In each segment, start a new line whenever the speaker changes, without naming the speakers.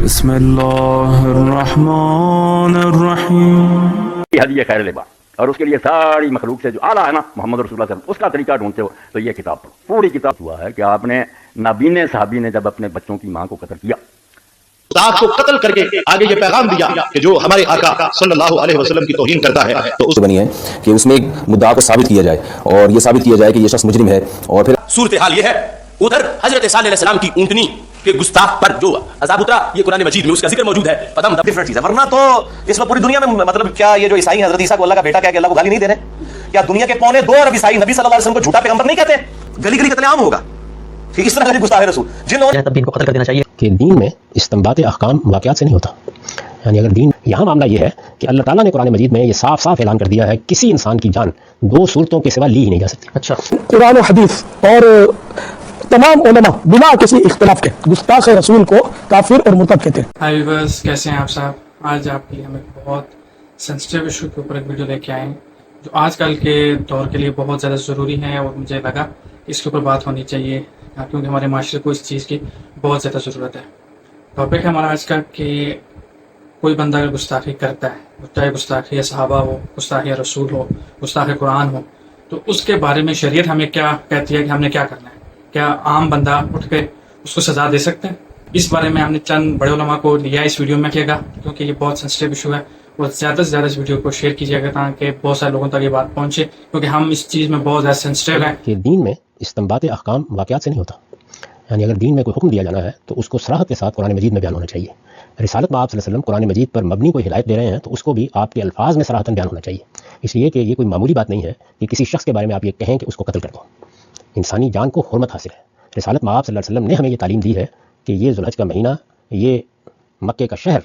بسم اللہ الرحمن الرحیم.
ہدیہ خیر لبا اور اس کے لیے ساری مخلوق سے جو اعلیٰ ہے نا محمد رسول اللہ صلی اللہ علیہ وسلم، اس کا طریقہ ڈھونڈتے ہو تو یہ کتاب پڑھو. پوری کتاب ہوا ہے کہ آپ نے نابینے صحابی نے جب اپنے بچوں کی ماں کو قتل کیا،
آپ کو قتل کر کے آگے یہ پیغام دیا کہ جو ہمارے آقا صلی اللہ علیہ وسلم کی توہین کرتا ہے تو اس
بنی ہے کہ اس میں ایک مدعا کو ثابت کیا جائے اور یہ ثابت کیا جائے کہ یہ شخص مجرم ہے. اور پھر
صورتحال یہ ہے، ادھر حضرت صالح علیہ السلام کی اونٹنی کے گستاخ پر جو عذاب اترا، یہ قرآن مجید میں اس کا ذکر موجود ہے. پتہ مطلب ڈفرنٹ چیز ہے، ورنہ تو اس میں پوری دنیا میں مطلب کیا یہ جو عیسائی حضرت عیسیٰ کو اللہ کا بیٹا کہہ کے اللہ کو گالی نہیں دے رہے؟ کیا دنیا کے 2.25 ارب عیسائی نبی صلی اللہ علیہ وسلم کو جھوٹا پیغمبر نہیں کہتے؟ گلی گلی قتل عام ہوگا. ٹھیک اس طرح گستاخ رسول جن لوگوں نے
تب کو قتل کر دینا چاہیے
کہ دین میں استنباط احکام واقعات سے نہیں ہوتا. یعنی اگر دین، یہاں معاملہ یہ ہے کہ اللہ تعالیٰ نے قرآن مجید میں یہ صاف صاف اعلان کر دیا ہے کسی انسان کی جان 2 صورتوں کے سوا لی ہی نہیں جا سکتی.
اچھا،
قرآن و حدیث اور تمام علماء بنا کسی اختلاف کے گستاخ رسول کو کافر اور مرتد کہتے ہیں.
ہائی ویورز، کیسے ہیں آپ صاحب؟ آج آپ کے لیے ہم ایک بہت سینسٹیو ایشو کے اوپر ایک ویڈیو لے کے آئے ہیں جو آج کل کے دور کے لیے بہت زیادہ ضروری ہے، اور مجھے لگا اس کے اوپر بات ہونی چاہیے کیونکہ ہمارے معاشرے کو اس چیز کی بہت زیادہ ضرورت ہے. ٹاپک ہے ہمارا آج کا کہ کوئی بندہ اگر گستاخی کرتا ہے، چاہے گستاخی صحابہ ہو، گستاخی رسول ہو، گستاخی قرآن ہو، تو اس کے بارے میں شریعت ہمیں کیا کہتی ہے کہ ہم نے کیا کرنا ہے؟ کیا عام بندہ اٹھ کے اس کو سزا دے سکتے ہیں؟ اس بارے میں ہم نے چند بڑے علماء کو لیا اس ویڈیو میں کیے گا کیونکہ یہ بہت سینسٹیو ایشو ہے، اور زیادہ سے زیادہ اس ویڈیو کو شیئر کیجیے گا تاکہ بہت سارے لوگوں تک یہ بات پہنچے، کیونکہ ہم اس چیز میں بہت زیادہ سینسٹیو ہیں.
کہ دین میں استنباط احکام واقعات سے نہیں ہوتا. یعنی اگر دین میں کوئی حکم دیا جانا ہے تو اس کو صراحت کے ساتھ قرآن مجید میں بیان ہونا چاہیے. رسالت میں آپ صلی اللہ علیہ وسلم قرآن مجید پر مبنی کوئی ہدایت دے رہے ہیں تو اس کو بھی آپ کے الفاظ میں صراحتاً بیان ہونا چاہیے. اس لیے کہ یہ کوئی معمولی بات نہیں ہے کہ کسی شخص کے بارے میں آپ یہ کہیں کہ اس کو قتل کر دو. انسانی جان کو حرمت حاصل ہے. رسالت میں آپ صلی اللہ علیہ وسلم نے ہمیں یہ تعلیم دی ہے کہ یہ ذوالحج کا مہینہ، یہ مکے کا شہر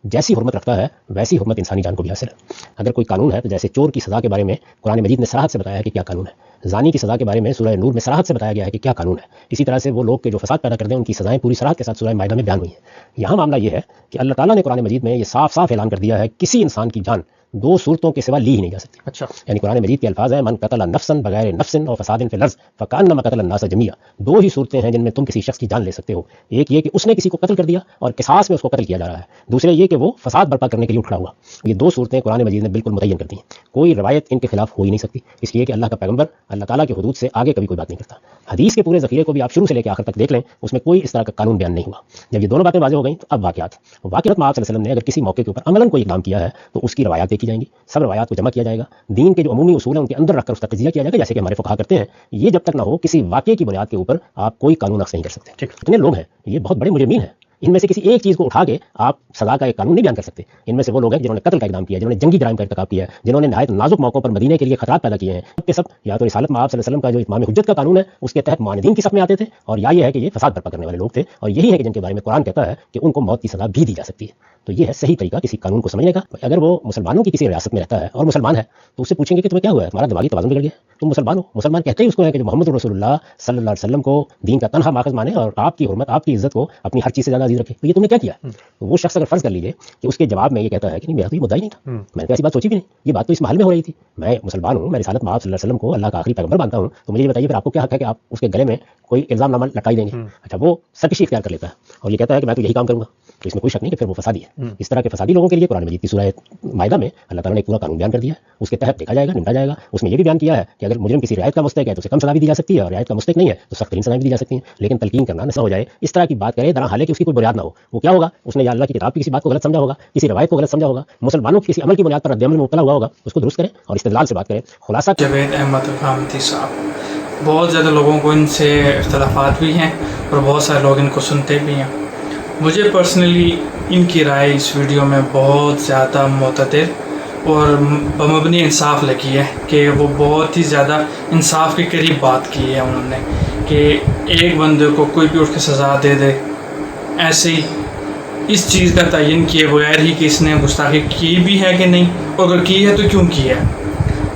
جیسی حرمت رکھتا ہے ویسی حرمت انسانی جان کو بھی حاصل ہے. اگر کوئی قانون ہے تو جیسے چور کی سزا کے بارے میں قرآن مجید نے صراحت سے بتایا ہے کہ کیا قانون ہے، زانی کی سزا کے بارے میں سورہ نور میں صراحت سے بتایا گیا ہے کہ کیا قانون ہے. اسی طرح سے وہ لوگ کہ جو فساد پیدا کرتے ہیں ان کی سزائیں پوری صراحت کے ساتھ سورہ مائدہ میں بیان ہوئی ہیں. یہاں معاملہ یہ ہے کہ اللہ تعالیٰ نے قرآن مجید میں یہ صاف صاف اعلان کر دیا ہے کسی انسان کی جان 2 صورتوں کے سوا لی ہی نہیں جا سکتی.
اچھا،
یعنی قرآن مجید کے الفاظ ہیں من قتل نفسا بغیر نفس اور فساد فی الارض فکانما قتل الناس جميعا. 2 ہی صورتیں ہیں جن میں تم کسی شخص کی جان لے سکتے ہو. ایک یہ کہ اس نے کسی کو قتل کر دیا اور قصاص میں اس کو قتل کیا جا رہا ہے. دوسرے یہ کہ وہ فساد برپا کرنے کے لیے اٹھا ہوا. یہ 2 صورتیں قرآن مجید نے بالکل متعین کر دی ہیں. کوئی روایت ان کے خلاف ہو ہی نہیں سکتی، اس لیے کہ اللہ کا پیغمبر اللہ تعالیٰ کی حدود سے آگے کبھی کوئی بات نہیں کرتا. حدیث کے پورے ذخیرے کو بھی آپ شروع سے لے کے آخر تک دیکھ لیں، اس میں کوئی اس طرح کا قانون بیان نہیں ہوا. جب یہ دونوں باتیں واضح ہو گئیں تو اب واقعات میں آپ صلی اللہ علیہ وسلم نے اگر کسی موقع کے اوپر عملاً کوئی اقدام کیا ہے تو اس کی روایات دیکھی جائیں گی. سب روایات کو جمع کیا جائے گا، دین کے جو عمومی اصول ہیں ان کے اندر رکھ کر اس کا تجزیہ کیا جائے گا جیسے کہ ہمارے فقہا کرتے ہیں. یہ جب تک نہ ہو کسی واقعے کی بنیاد کے اوپر آپ کوئی قانون اخذ نہیں کر سکتے. اتنے لوگ ہیں، یہ بہت بڑے مجرمین ہیں، ان میں سے کسی ایک چیز کو اٹھا کے آپ سزا کا ایک قانون نہیں بیان کر سکتے. ان میں سے وہ لوگ ہیں جنہوں نے قتل کا اقدام کیا ہے، جنہوں نے جنگی جرائم کا ارتکاب کیا ہے، جنہوں نے نہایت نازک موقعوں پر مدینے کے لیے خطرات پیدا کیے ہیں. سب کے سب یا تو رسالت میں آپ صلی اللہ علیہ وسلم کا جو اتمام حجت کا قانون ہے اس کے تحت معاندین کی صف میں آتے تھے، اور یا یہ ہے کہ یہ فساد برپا کرنے والے لوگ تھے، اور یہی ہے کہ جن کے بارے میں قرآن کہتا ہے کہ ان کو موت کی سزا بھی دی جا سکتی ہے. تو یہ ہے صحیح طریقہ کسی قانون کو سمجھنے کا. اگر وہ مسلمانوں کی کسی ریاست میں رہتا ہے اور مسلمان ہے تو اس سے پوچھیں گے کہ تمہیں کیا ہوا ہے، تمہارا دماغی توازن بگڑ گیا، تم مسلمان ہو. مسلمان کہتے ہی اس کو ہے کہ جو محمد رسول اللہ صلی اللہ علیہ وسلم کو دین کا تنہا ماخذ مانے اور آپ کی حرمت، آپ کی عزت کو اپنی ہر چیز سے زیادہ عزیز رکھے. تو یہ تم نے کیا کیا؟ تو وہ شخص اگر فرض کر لیجیے کہ اس کے جواب میں یہ کہتا ہے کہ نہیں، میرا تو یہ مدعا ہی نہیں تھا، میں نے تو ایسی بات سوچی بھی نہیں، یہ بات تو اس محل میں ہو رہی تھی، میں مسلمان ہوں، میں رسالت میں آپ صلی اللہ علیہ وسلم کو اللہ کا آخری پیغمبر مانتا ہوں، تو مجھے یہ بتائیے پھر آپ کو کیا حق ہے کہ آپ اس کے گلے میں کوئی الزام نامہ لٹکائی دیں گے؟ اچھا، وہ سرکشی اختیار کر لیتا ہے اور یہ کہتا ہے کہ میں تو یہی کام کروں گا، تو اس میں کوئی شک نہیں کہ پھر وہ فسادی ہے. اس طرح کے فسادی لوگوں کے لیے قرآن مجید کی سورہ مائدہ میں اللہ تعالیٰ نے ایک پورا قانون بیان کر دیا ہے. اس کے تحت دیکھا جائے گا، نمٹا جائے گا. اس میں یہ بھی بیان کیا ہے کہ اگر مجرم کسی رعایت کا مستحق ہے تو اسے کم سزا بھی دی جا سکتی ہے، اور رعایت کا مستحق نہیں ہے تو سخت ترین سزائیں بھی دی جا سکتی ہیں. لیکن تلقین کرنا نہ ہو جائے، اس طرح کی بات کرے درا حالے کہ اس کی کوئی بنیاد نہ ہو. وہ کیا ہوگا؟ اس نے یا اللہ کی کتاب کی کسی بات کو غلط سمجھا ہوگا، کسی روایت کو غلط سمجھا ہوگا، مسلمانوں کی کسی عمل کی بنیاد پر رد عمل میں مبتلا ہوا ہوگا. اس کو درست کریں اور استدلال سے بات کریں. خلاصہ
جاوید احمد حامدی صاحب، بہت زیادہ لوگوں کو ان سے اختلافات بھی ہیں اور بہت سارے لوگ ان کو سنتے بھی ہیں. مجھے پرسنلی ان کی رائے اس ویڈیو میں بہت زیادہ معتدل اور بمبنی انصاف لگی ہے کہ وہ بہت ہی زیادہ انصاف کے قریب بات کی ہے انہوں نے کہ ایک بندے کو کوئی بھی اٹھ کے سزا دے دے، ایسے ہی اس چیز کا تعین کیے بغیر ہی کہ اس نے گستاخی کی بھی ہے کہ نہیں، اور اگر کی ہے تو کیوں کی ہے.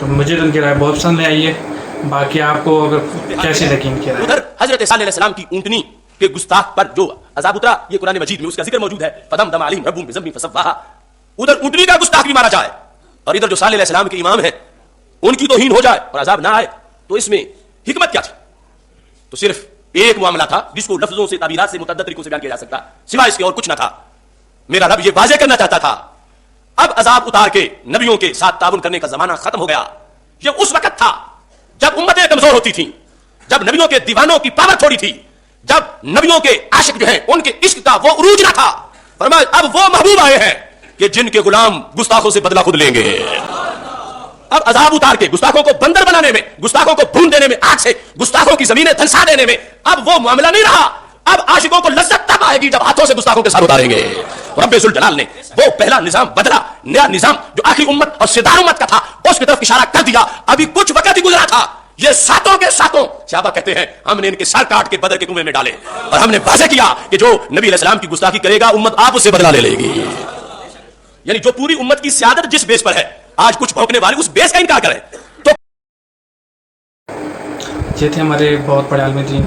تو مجھے ان کی رائے بہت پسند آئی ہے. باقی آپ کو اگر کیسے لگی ان کی رائے؟
ادھر حضرت صالح علیہ السلام کی اونٹنی کے گستاخ پر جو عذاب اترا، یہ قرآن مجید میں اس کا ذکر موجود ہے. فدمدم علیہم ربہم بذنبہم فسواہا. ادھر اونٹنی کا گستاخ بھی مارا جائے اور ادھر جو صالح علیہ السلام کے امام ہیں ان کی توہین ہو جائے اور عذاب نہ آئے، تو اس میں حکمت کیا تھی؟ تو صرف ایک معاملہ تھا جس کو لفظوں سے، تعبیرات سے، متعدد طریقوں سے بیان کیا جا سکتا، سوائے اس کے اور کچھ نہ تھا. मेरा रब ये वाजे करना चाहता था अब अजाब उतार के नबियों के साथ ताबुन करने का जमाना खत्म हो गया। ये उस वक्त था जब उम्मतें कमजोर होती थी, जब नबियों के दीवानों की पावर थोड़ी थी, जब नबियों के आशिक जो हैं उनके इश्क का वो उरूज ना था। फरमाया अब वो महबूब आए हैं कि जिनके गुलाम गुस्ताखों से बदला खुद लेंगे। अब अजाब उतार के गुस्ताखों को बंदर बनाने में, गुस्ताखों को भून देने में, आग से गुस्ताखों की जमीनें धंसा देने में अब वो मामला नहीं रहा। अब आशिकों को लज्जत तब आएगी जब हाथों से गुस्ताखों के सर उतारेंगे। रब्बे जुल जलाल ने वो पहला निजाम बदला, नया निजाम जो आखिरी उम्मत और सिदार उम्मत का था उसकी तरफ इशारा कर दिया। अभी कुछ वक्त ही गुजरा था, ये सातों के सातों सहाबा कहते हैं हमने इनके सर काट के बदर के कुएं में डाले और हमने वाज़े किया कि जो नबी अलैहि सलाम की गुस्ताखी करेगा उम्मत आप उससे बदला ले लेगी। यानी जो पूरी उम्मत की सियादत जिस बेस पर है, आज कुछ भौंकने वाले उस बेस का इनकार करें तो।
ये थे हमारे बहुत बड़े आलिम दीन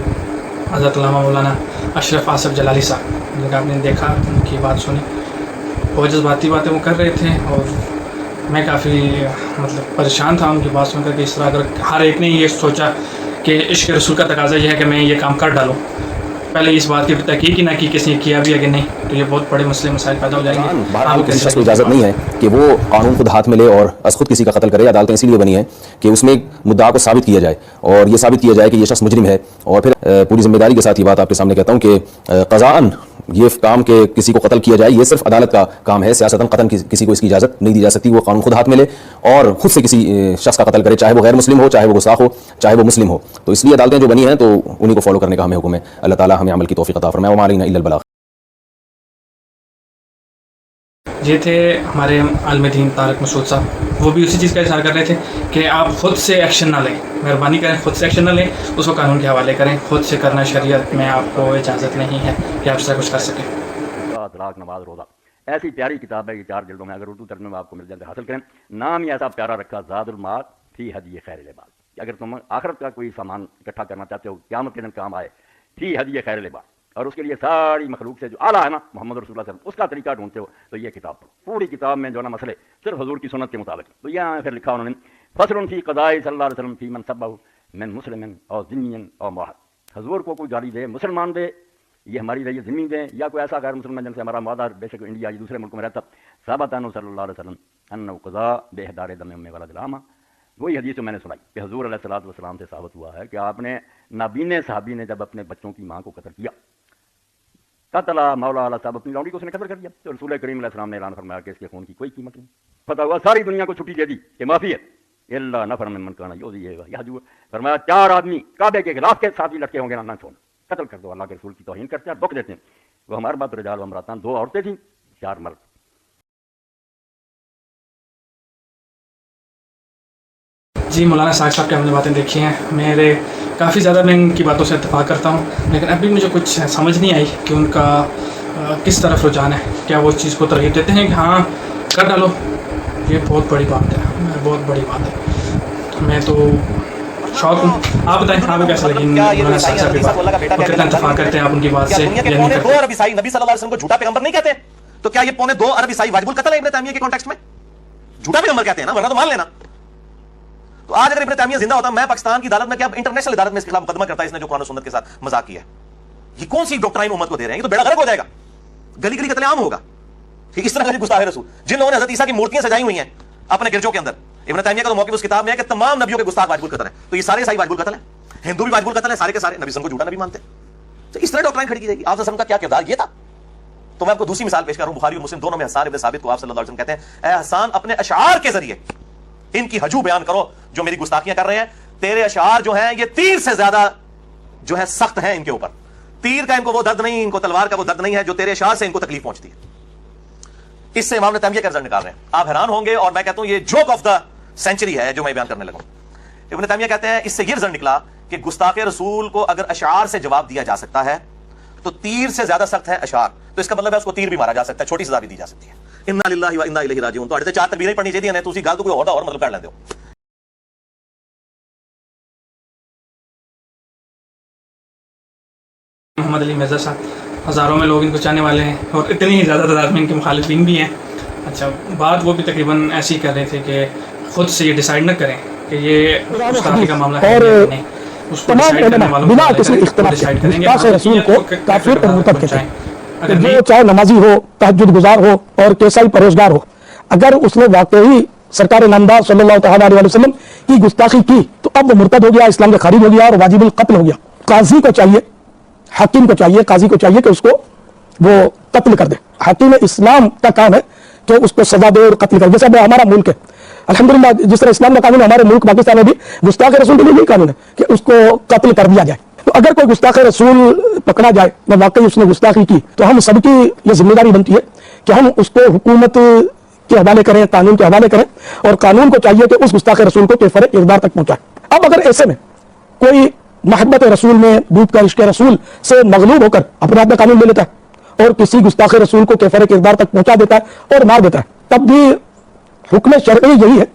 हज़रत अल्लामा मौलाना अशरफ आसिफ जलाली साहब, जिनका आपने देखा, उनकी बात सुनी, बहुत जज्बाती बातें वो कर रहे थे और मैं काफ़ी मतलब परेशान था उनकी बात सुनकर कि इस तरह अगर हर एक ने ये सोचा कि इश्क रसूल का तकाजा ये है कि मैं ये काम कर डालूँ, पहले इस बात की तहकीक ही ना की किसी ने किया भी है कि नहीं, तो ये बहुत बड़े मसले मसाइल पैदा हो जाएंगे।
बाहर किसी शख्स को इजाज़त नहीं है कि वो कानून खुद हाथ में ले और अस खुद किसी का कत्ल करे। अदालतें इसीलिए बनी है कि उसमें मुद्दा को साबित किया जाए और ये साबित किया जाए कि ये शख्स मुजरिम है। और फिर पूरी जिम्मेदारी के साथ ये बात आपके सामने कहता हूँ कि क़ज़ाअन ये काम के किसी को कत्ल किया जाए ये सिर्फ अदालत का काम है। सियासतन कतन किसी को इसकी इजाज़त नहीं दी जा सकती। वो कानून खुद हाथ में ले और खुद से किसी शख्स का कत्ल करे, चाहे वो गैर मुस्लिम हो, चाहे वो गुस्ताख हो, चाहे वो मुस्लिम हो। तो इसलिए अदालतें जो बनी हैं तो उन्हीं को फॉलो करने का हमें हुक्म है। अल्लाह ताला हमें अमल की तौफीक अता फरमाए। वमा अलैना इल्लल बलाग।
ये थे हमारे आलिम दीन तारिक मसूद साहब, वो भी उसी चीज़ का इशारा कर रहे थे कि आप खुद से एक्शन ना लें, मेहरबानी करें खुद से एक्शन ना लें, उसको कानून के हवाले करें। खुद से करना शरीयत में आपको इजाज़त नहीं है कि आप से कुछ कर सकें।
तलाक, नमाज, रोज़ा, ऐसी प्यारी किताब है, ये 4 जिल्दों में, अगर उर्दू तर्जुमे में आपको मिल जाए हासिल करें। नाम ही ऐसा प्यारा रखा, ज़ादुल माद फी हदी खैर लिबास। अगर तुम आखिरत का कोई सामान इकट्ठा करना चाहते हो, क़यामत के दिन काम आए, फी हदी खैर लिबास, और उसके लिए सारी मखलूक से जो आला है ना मोहम्मद रसूलुल्लाह सल्लल्लाहु अलैहि वसल्लम, उसका तरीका ढूंढते हो तो ये किताब पढ़ो। पूरी किताब में जो ना मसले सिर्फ हुजूर की सुन्नत के मुताबिक। तो यहाँ फिर लिखा उन्होंने फसलुन फी क़ज़ाए सल्लल्लाहु अलैहि वसल्लम फी मन सब्बहु मिन मुस्लिमिन और ज़िम्मियन और मुआहद। हुजूर को कोई गाली दे, मुसलमान दे, ये हमारी रही ज़िम्मी दे, या कोई ऐसा गैर मुसलमान जिनसे हमारा वादा, बेशक इंडिया या दूसरे मुल्क में रहता, साबत अन्हु सल्लल्लाहु अलैहि वसल्लम अन्नहु क़ज़ा बेहदार दम उम्मे वलद लामा। वही हदीस जो मैंने सुनाई कि हुजूर अलैहिस्सलातु वस्सलाम से साबित हुआ है कि आपने नाबीने सहाबी ने जब अपने बच्चों की माँ को कत्ल किया, कतला मौला अला साहब अपनी लौंडी को उसने कत्ल कर दिया, तो रसूल करीम अलैहि सलाम ने ऐलान फरमाया कि इसके खून की कोई कीमत नहीं। पता हुआ सारी दुनिया को छुट्टी दे दी कि माफी है, इल्ला नफर मिम्मन काना युज़ियु यहजू। फरमाया 4 आदमी काबे के खिलाफ के साथ ही लटके होंगे, ना छोड़, कत्ल कर दो। अल्लाह के रसूल की तौहीन करते हैं, दुख देते हैं। वो हमारे बात रिजाल व इमरातान, 2 औरतें थीं, 4 मर्द।
जी मौलाना साहब की हमने बातें देखी हैं, मेरे काफ़ी ज़्यादा मैं इनकी बातों से इत्तेफाक करता हूँ, लेकिन अभी मुझे कुछ समझ नहीं आई कि उनका किस तरफ रुझान है। क्या वो चीज़ को तरगीब देते हैं कि हाँ कर डालो, ये बहुत बड़ी बात है, बहुत बड़ी बात है। मैं तो शौक हूँ। आप बताएं आपको कैसा लगी मौलाना साहब की बात, और कितना इत्तेफाक करते हैं आप उनकी बात से?
पौने 2 अरब ईसाई नबी सल्लल्लाहु अलैहि वसल्लम को झूठा पैगंबर नहीं कहते, तो क्या ये पौने 2 अरब ईसाई वाजिबुल कत्ल है इब्न तैमिया के कॉन्टेक्स्ट में? झूठा पैगंबर कहते हैं ना, वरना तो मान लेना। तो आज अगर इब्न तैमिया जिंदा होता, मैं पाकिस्तान की अदालत में, क्या इंटरनेशनल अदालत में इसके खिलाफ मुकदमा करता है, इसने जो कुरान और सुन्नत के साथ मजाक किया है। ये कौन सी डॉक्ट्राइन उम्मत को दे रहे हैं? ये तो बेड़ा गर्क हो जाएगा, गली गली कत्लेआम होगा। ठीक इस तरह का गुस्ताख रसूल, जिन लोगों ने हज़रत ईसा की मूर्तियां सजाई हुई हैं अपने गिरजों के अंदर, इब्न तैमिया का तो मौक़िफ़ उस किताब में है कि तमाम नबियों के गुस्ताख वाजिबुल कत्ल है। तो ये सारे ईसाई वाजिबुल कत्ल है, हिंदू भी वाजिबुल कत्ल है, सारे के सारे नबी को झूठा नबी मानते। तो इस तरह डॉक्ट्राइन खड़ी की जाएगी। आप का क्या किरदार ये था? तो मैं आपको दूसरी मिसाल पेश कर रहा हूं, बुखारी और मुस्लिम दोनों में हसान इब्न साबित को आप सल्लल्लाहु अलैहि वसल्लम कहते हैं, ए हसान अपने अशआर के जरिए इनकी हजू बयान करो जो मेरी गुस्ताखियां कर रहे हैं। तेरे अशआर जो हैं ये तीर से ज्यादा जो है सख्त हैं इनके ऊपर। तीर का इनको वो दर्द नहीं, इनको तलवार का वो दर्द नहीं है जो तेरे अशआर से इनको तकलीफ पहुंचती है। इससे इमाम ने तैमिया का रिजल्ट निकाल रहे हैं। आप हैरान होंगे, और मैं कहता हूं ये जोक ऑफ द सेंचुरी है जो मैं बयान करने लगा। इब्न तैमिया कहते हैं इससे ये रिजल्ट निकला कि गुस्ताखे रसूल को अगर अशआर से जवाब दिया जा सकता है तो तीर से ज्यादा सख्त है अशआर, तो इसका मतलब है उसको तीर भी मारा जा सकता है, छोटी सजा भी दी जा सकती है। इन्ना लिल्लाहि व इन्ना इलैहि राजिऊन। तो 4 तकबीरें पढ़नी चाहिए, तो उसी गाल को कोई और मतलब कर लेते हो।
मोहम्मद अली मिर्ज़ा साहब, हज़ारों में लोग इनको चाहने वाले हैं और इतनी ही ज़्यादा तादाद में इनके मुखालिफिन भी हैं। अच्छा, बात वो भी तकरीबन ऐसी कर रहे थे कि खुद से ये डिसाइड न करें कि ये गुस्ताखी का मामला है या नहीं, उसको डिसाइड करने वालों
बिना किसी इख्तिलाफ के गुस्ताख रसूल को काफिर और मुर्तद कहते हैं।
अगर
जो चाहे नमाजी हो, तहज्जुद गुजार हो और कैसा ही परहेजगार हो, अगर उसने वाकई सरकार नामदार सल्लल्लाहु तआला अलैहि वसल्लम की गुस्ताखी की तो अब वो मुर्तद हो गया, इस्लाम का खारिज हो गया और वाजिबुल कत्ल हो गया। काजी को चाहिए, हाकिम को चाहिए, काजी को चाहिए कि उसको वो कत्ल कर दे। हाकिम इस्लाम का काम है कि उसको सजा दे और कत्ल कर दे। जैसे हमारा मुल्क है अल्हम्दुलिल्लाह, जिस तरह इस्लाम का कानून है, हमारे मुल्क पाकिस्तान में भी गुस्ताख रसूल के लिए यही कानून है कि उसको कत्ल कर दिया जाए। तो अगर कोई गुस्ताख रसूल पकड़ा जाए और वाकई उसने गुस्ताखी की तो हम सबकी ये जिम्मेदारी बनती है कि हम उसको हुकूमत के हवाले करें, कानून के हवाले करें, और कानून को चाहिए कि उस गुस्ताख रसूल को केफर इक़दार तक पहुंचाए। अब अगर ऐसे में कोई मोहब्बत रसूल में डूब कर इश्क रसूल से मगलूब होकर अपने हाथ में कानून ले लेता है और किसी गुस्ताख रसूल को केफर इक़दार तक पहुंचा देता है और मार देता है, तब भी हुक्म शरई यही है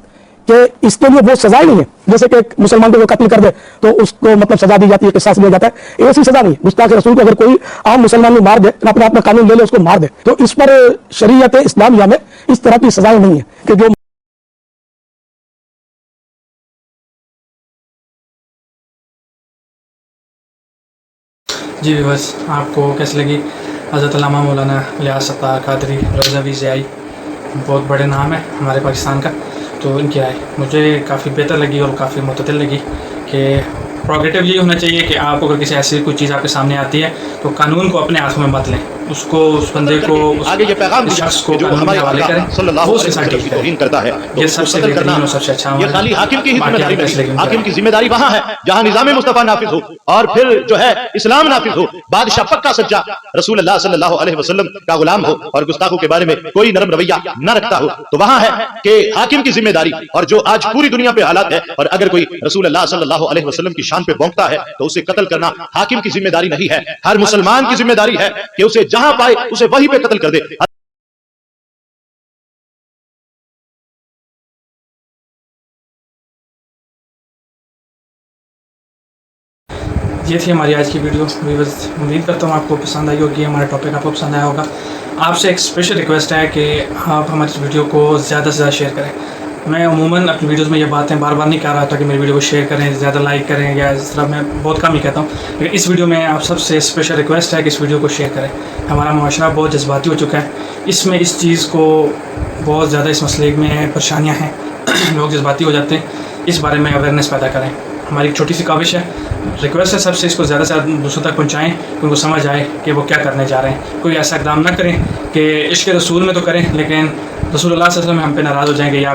कि इसके लिए वो सजा ही नहीं है। जैसे कि एक मुसलमान को वो कत्ल कर दे तो उसको मतलब सजा दी जाती है, किसास लिया जाता है, ऐसी सजा नहीं है। गुस्ताख रसूल को अगर कोई आम मुसलमान को मार दे, अपने आप में कानून ले ले, उसको मार दे, तो इस पर शरीयत इस्लामिया में इस तरह की सजाएं नहीं है कि जो
जी व्यूअर्स, आपको कैसी लगी हज़रत अल्लामा मौलाना लियाज़ सत्तार कादरी रज़वी ज़ियाई, बहुत बड़े नाम है हमारे पाकिस्तान का, तो इनकी राय मुझे काफ़ी बेहतर लगी और काफ़ी मुतदिल लगी कि प्रोग्रेटिव ये होना चाहिए कि आप अगर किसी ऐसी कोई चीज़ आपके सामने आती है तो कानून को अपने हाथों में मत लें, उसको उस बंदे को
आगे ये पैगाम
उस शख्स को
जो
कानून के
हमारे
हवाले
आका
करें,
सल्लल्लाहु
वो उसके
अलैहि
साथ
वसल्लम
डील
की तौहीन
करें।
करता है तो
ये
उसको
सबसे
कत्ल करना
बेहतरीन और सबसे अच्छा
ये खाली हाकिम की ही
बाकी
जिम्मेदारी
आप फैसले
नहीं।
की
हाकिम की जिम्मेदारी वहां है जहां निजाम मुस्तफा नाफिज हो और फिर जो है इस्लाम नाफिज हो, बादशाह पक्का सच्चा रसूल अल्लाह सल्लल्लाहु अलैहि वसल्लम का गुलाम हो और गुस्ताखों के बारे में कोई नरम रवैया न रखता हो, तो वहां है कि हाकिम की जिम्मेदारी। और जो आज पूरी दुनिया पे हालात है, और अगर कोई रसूल अल्लाह सल्लल्लाहु अलैहि वसल्लम की शान पे भौंकता है तो उसे कत्ल करना हाकिम की जिम्मेदारी नहीं है, हर मुसलमान की जिम्मेदारी है कि उसे जहां पाए उसे वहीं पे कत्ल कर दे।
ये थी हमारी आज की वीडियो। उम्मीद करता हूँ आपको पसंद आई होगी, हमारा टॉपिक आपको पसंद आया होगा। आपसे एक स्पेशल रिक्वेस्ट है कि आप हमारी इस वीडियो को ज़्यादा से ज़्यादा शेयर करें। मैं अमूमन अपनी वीडियोस में ये बातें बार बार नहीं कह रहा था कि मेरी वीडियो को शेयर करें, ज़्यादा लाइक करें, या इस तरह मैं बहुत कम ही कहता हूँ, लेकिन इस वीडियो में आप सबसे स्पेशल रिक्वेस्ट है कि इस वीडियो को शेयर करें। हमारा मुआशरा बहुत जज्बाती हो चुका है, इसमें इस चीज़ को बहुत ज़्यादा इस मसले में परेशानियाँ हैं, लोग जज्बाती हो जाते हैं, इस बारे में अवेयरनेस पैदा करें। हमारी एक छोटी सी काविश है, रिक्वेस्ट है सबसे, इसको ज़्यादा से ज़्यादा दूसरों तक पहुँचाएँ कि उनको समझ आए कि वो क्या करने जा रहे हैं। कोई ऐसा इक़दाम ना करें कि इश्क़ रसूल में तो करें लेकिन रसूलुल्लाह सल्लल्लाहु अलैहि वसल्लम हम पे नाराज़ हो जाएंगे या